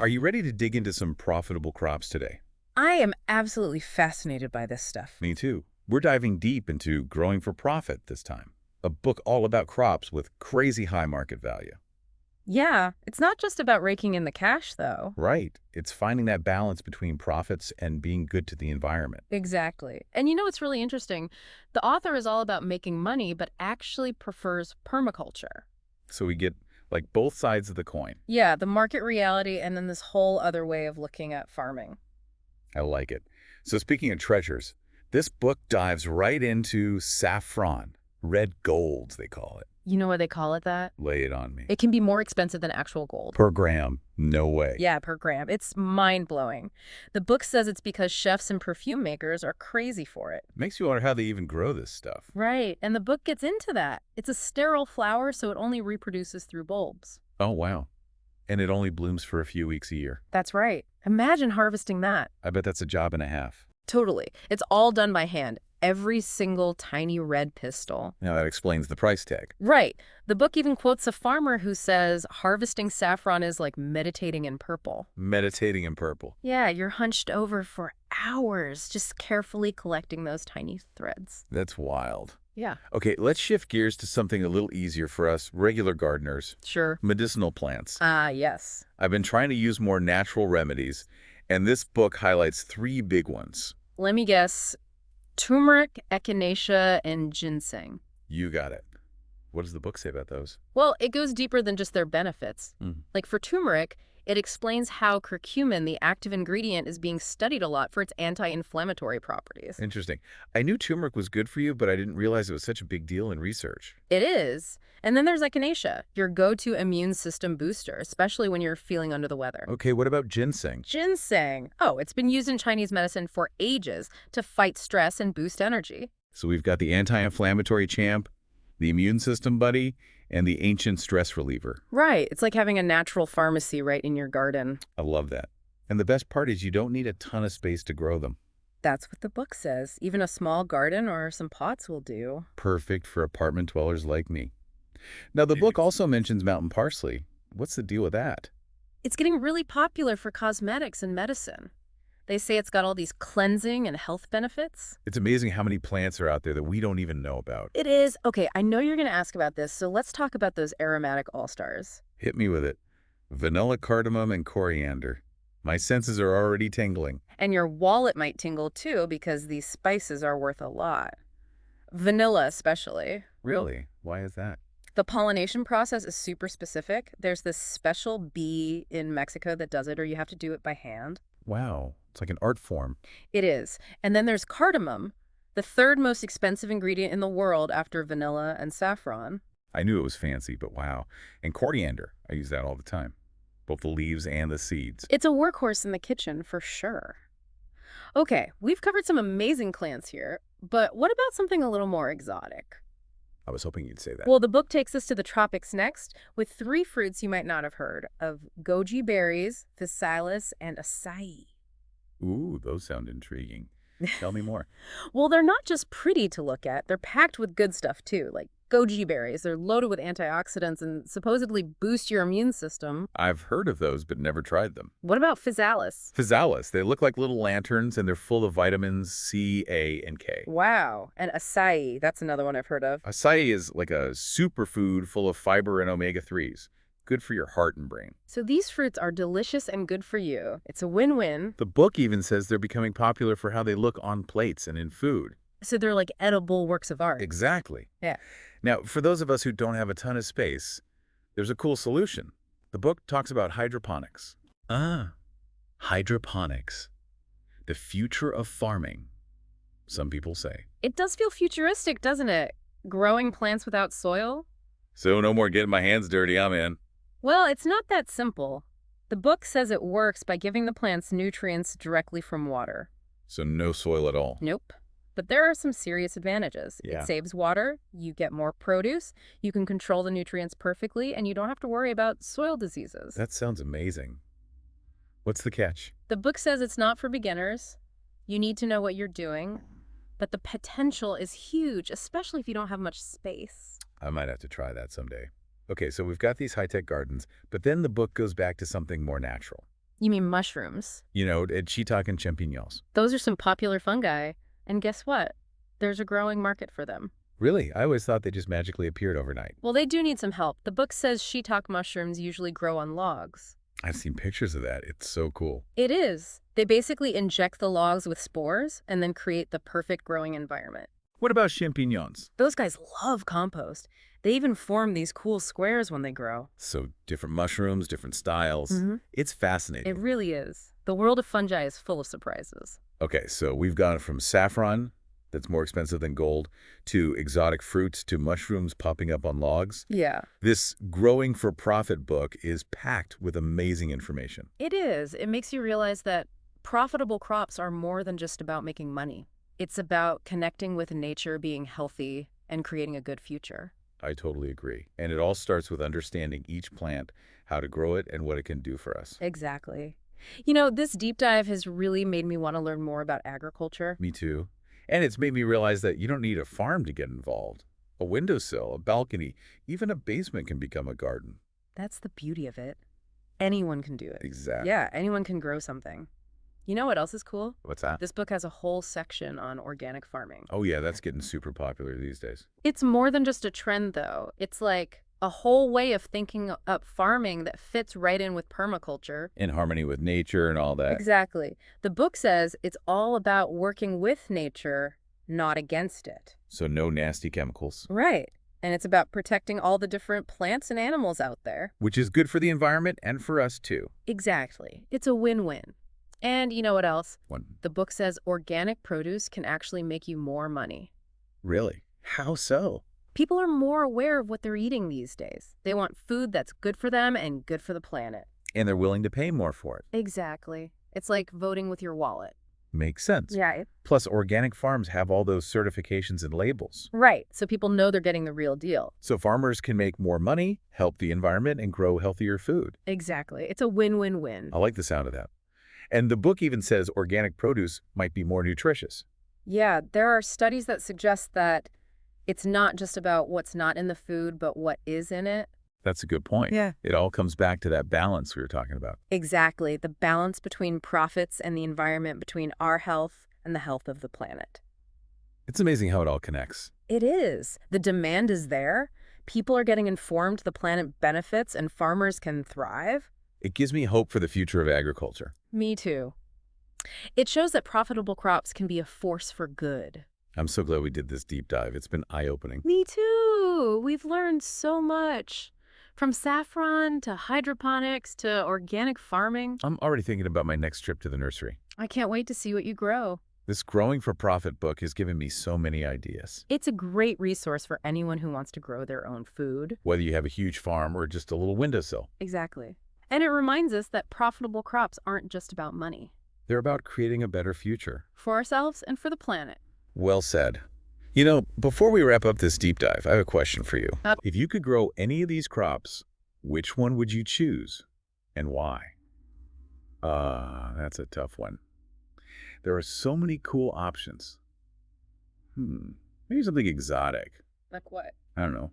Are you ready to dig into some profitable crops today? I am absolutely fascinated by this stuff. Me too. We're diving deep into Growing for Profit this time, a book all about crops with crazy high market value. Yeah, it's not just about raking in the cash, though. Right. It's finding that balance between profits and being good to the environment. Exactly. And you know what's really interesting? The author is all about making money, but actually prefers permaculture. So we get like both sides of the coin. Yeah, the market reality and then this whole other way of looking at farming. I like it. So speaking of treasures, this book dives right into saffron, red gold, they call it. You know why they call it that? Lay it on me. It can be more expensive than actual gold. Per gram, no way. Yeah, per gram. It's mind-blowing. The book says it's because chefs and perfume makers are crazy for it. Makes you wonder how they even grow this stuff. Right, and the book gets into that. It's a sterile flower, so it only reproduces through bulbs. Oh, wow. And it only blooms for a few weeks a year. That's right. Imagine harvesting that. I bet that's a job and a half. Totally. It's all done by hand. Every single tiny red pistil. Now that explains the price tag. Right. The book even quotes a farmer who says harvesting saffron is like meditating in purple. Meditating in purple. Yeah, you're hunched over for hours, just carefully collecting those tiny threads. That's wild. Yeah. Okay, let's shift gears to something a little easier for us regular gardeners. Sure. Medicinal plants. Ah, yes. I've been trying to use more natural remedies, and this book highlights 3 big ones. Let me guess. Turmeric, echinacea, and ginseng. You got it. What does the book say about those? Well, it goes deeper than just their benefits. Like for turmeric, it explains how curcumin, the active ingredient, is being studied a lot for its anti-inflammatory properties. Interesting. I knew turmeric was good for you, but I didn't realize it was such a big deal in research. It is. And then there's echinacea, your go-to immune system booster, especially when you're feeling under the weather. Okay, what about ginseng? Ginseng. Oh, it's been used in Chinese medicine for ages to fight stress and boost energy. So we've got the anti-inflammatory champ, the immune system buddy, and the ancient stress reliever. Right. It's like having a natural pharmacy right in your garden. I love that. And the best part is you don't need a ton of space to grow them. That's what the book says. Even a small garden or some pots will do. Perfect for apartment dwellers like me. Now, the book also mentions mountain parsley. What's the deal with that? It's getting really popular for cosmetics and medicine. They say it's got all these cleansing and health benefits. It's amazing how many plants are out there that we don't even know about. It is. Okay, I know you're going to ask about this, so let's talk about those aromatic all-stars. Hit me with it. Vanilla, cardamom, and coriander. My senses are already tingling. And your wallet might tingle too because these spices are worth a lot. Vanilla especially. Really? Why is that? The pollination process is super specific. There's this special bee in Mexico that does it, or you have to do it by hand. Wow. It's like an art form. It is. And then there's cardamom, the third most expensive ingredient in the world after vanilla and saffron. I knew it was fancy, but wow. And coriander. I use that all the time. Both the leaves and the seeds. It's a workhorse in the kitchen for sure. Okay, we've covered some amazing plants here, but what about something a little more exotic? I was hoping you'd say that. Well, the book takes us to the tropics next with 3 fruits you might not have heard of: goji berries, physalis, and acai. Ooh, those sound intriguing. Tell me more. Well, they're not just pretty to look at, they're packed with good stuff too, like goji berries. They're loaded with antioxidants and supposedly boost your immune system. I've heard of those, but never tried them. What about physalis? Physalis. They look like little lanterns, and they're full of vitamins C, A, and K. Wow. And acai, that's another one I've heard of. Acai is like a superfood full of fiber and omega-3s. Good for your heart and brain. So these fruits are delicious and good for you. It's a win-win. The book even says they're becoming popular for how they look on plates and in food. So they're like edible works of art. Exactly. Yeah. Now, for those of us who don't have a ton of space, there's a cool solution. The book talks about hydroponics. Hydroponics. The future of farming, some people say. It does feel futuristic, doesn't it? Growing plants without soil? So no more getting my hands dirty, I'm in. Well, it's not that simple. The book says it works by giving the plants nutrients directly from water. So no soil at all. Nope. But there are some serious advantages. Yeah. It saves water, you get more produce, you can control the nutrients perfectly, and you don't have to worry about soil diseases. That sounds amazing. What's the catch? The book says it's not for beginners. You need to know what you're doing. But the potential is huge, especially if you don't have much space. I might have to try that someday. Okay, so we've got these high-tech gardens, but then the book goes back to something more natural. You mean mushrooms? And shiitake and champignons. Those are some popular fungi. And guess what? There's a growing market for them. Really? I always thought they just magically appeared overnight. Well, they do need some help. The book says shiitake mushrooms usually grow on logs. I've seen pictures of that. It's so cool. It is. They basically inject the logs with spores and then create the perfect growing environment. What about champignons? Those guys love compost. They even form these cool squares when they grow. So different mushrooms, different styles. It's fascinating. It really is. The world of fungi is full of surprises. Okay, so we've gone from saffron, that's more expensive than gold, to exotic fruits, to mushrooms popping up on logs. Yeah. This Growing for Profit book is packed with amazing information. It is. It makes you realize that profitable crops are more than just about making money. It's about connecting with nature, being healthy, and creating a good future. I totally agree. And it all starts with understanding each plant, how to grow it, and what it can do for us. Exactly. This deep dive has really made me want to learn more about agriculture. Me too. And it's made me realize that you don't need a farm to get involved. A windowsill, a balcony, even a basement can become a garden. That's the beauty of it. Anyone can do it. Exactly. Yeah, anyone can grow something. You know what else is cool? What's that? This book has a whole section on organic farming. Oh yeah, that's getting super popular these days. It's more than just a trend, though. It's like a whole way of thinking up farming that fits right in with permaculture. In harmony with nature and all that. Exactly. The book says it's all about working with nature, not against it. So no nasty chemicals. Right. And it's about protecting all the different plants and animals out there. Which is good for the environment and for us too. Exactly. It's a win-win. And you know what else? One. The book says organic produce can actually make you more money. Really? How so? People are more aware of what they're eating these days. They want food that's good for them and good for the planet. And they're willing to pay more for it. Exactly. It's like voting with your wallet. Makes sense. Yeah. Plus, organic farms have all those certifications and labels. Right. So people know they're getting the real deal. So farmers can make more money, help the environment, and grow healthier food. Exactly. It's a win-win-win. I like the sound of that. And the book even says organic produce might be more nutritious. Yeah, there are studies that suggest that it's not just about what's not in the food, but what is in it. That's a good point. Yeah. It all comes back to that balance we were talking about. Exactly. The balance between profits and the environment, between our health and the health of the planet. It's amazing how it all connects. It is. The demand is there. People are getting informed the planet benefits and farmers can thrive. It gives me hope for the future of agriculture. Me too. It shows that profitable crops can be a force for good. I'm so glad we did this deep dive. It's been eye-opening. Me too. We've learned so much. From saffron to hydroponics to organic farming. I'm already thinking about my next trip to the nursery. I can't wait to see what you grow. This Growing for Profit book has given me so many ideas. It's a great resource for anyone who wants to grow their own food. Whether you have a huge farm or just a little windowsill. Exactly. And it reminds us that profitable crops aren't just about money. They're about creating a better future. For ourselves and for the planet. Well said. Before we wrap up this deep dive, I have a question for you. If you could grow any of these crops, which one would you choose and why? That's a tough one. There are so many cool options. Maybe something exotic. Like what? I don't know.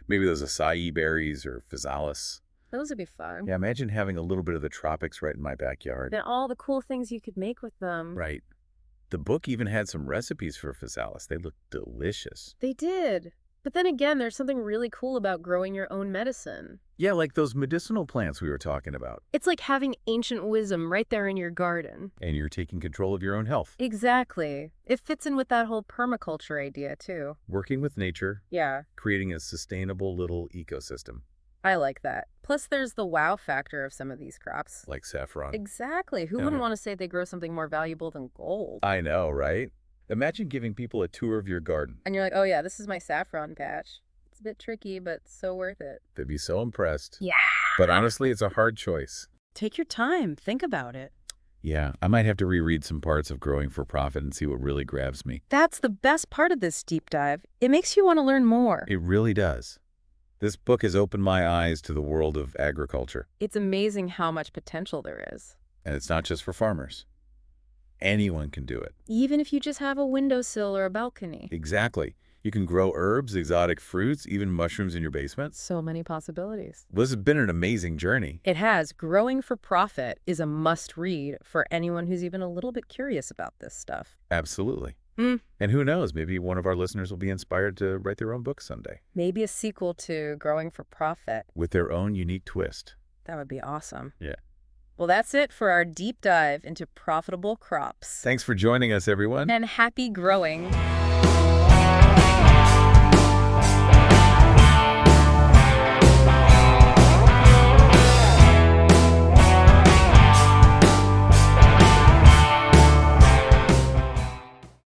Maybe those acai berries or physalis. Those would be fun. Yeah, imagine having a little bit of the tropics right in my backyard. And all the cool things you could make with them. Right. The book even had some recipes for physalis. They look delicious. They did. But then again, there's something really cool about growing your own medicine. Yeah, like those medicinal plants we were talking about. It's like having ancient wisdom right there in your garden. And you're taking control of your own health. Exactly. It fits in with that whole permaculture idea, too. Working with nature. Yeah. Creating a sustainable little ecosystem. I like that. Plus, there's the wow factor of some of these crops. Like saffron. Exactly. Who wouldn't want to say they grow something more valuable than gold? I know, right? Imagine giving people a tour of your garden. And you're like, oh yeah, this is my saffron patch. It's a bit tricky, but so worth it. They'd be so impressed. Yeah. But honestly, it's a hard choice. Take your time. Think about it. Yeah, I might have to reread some parts of Growing for Profit and see what really grabs me. That's the best part of this deep dive. It makes you want to learn more. It really does. This book has opened my eyes to the world of agriculture. It's amazing how much potential there is. And it's not just for farmers. Anyone can do it. Even if you just have a windowsill or a balcony. Exactly. You can grow herbs, exotic fruits, even mushrooms in your basement. So many possibilities. This has been an amazing journey. It has. Growing for Profit is a must-read for anyone who's even a little bit curious about this stuff. Absolutely. Mm. And who knows, maybe one of our listeners will be inspired to write their own book someday. Maybe a sequel to Growing for Profit. With their own unique twist. That would be awesome. Yeah. Well, that's it for our deep dive into profitable crops. Thanks for joining us, everyone. And happy growing.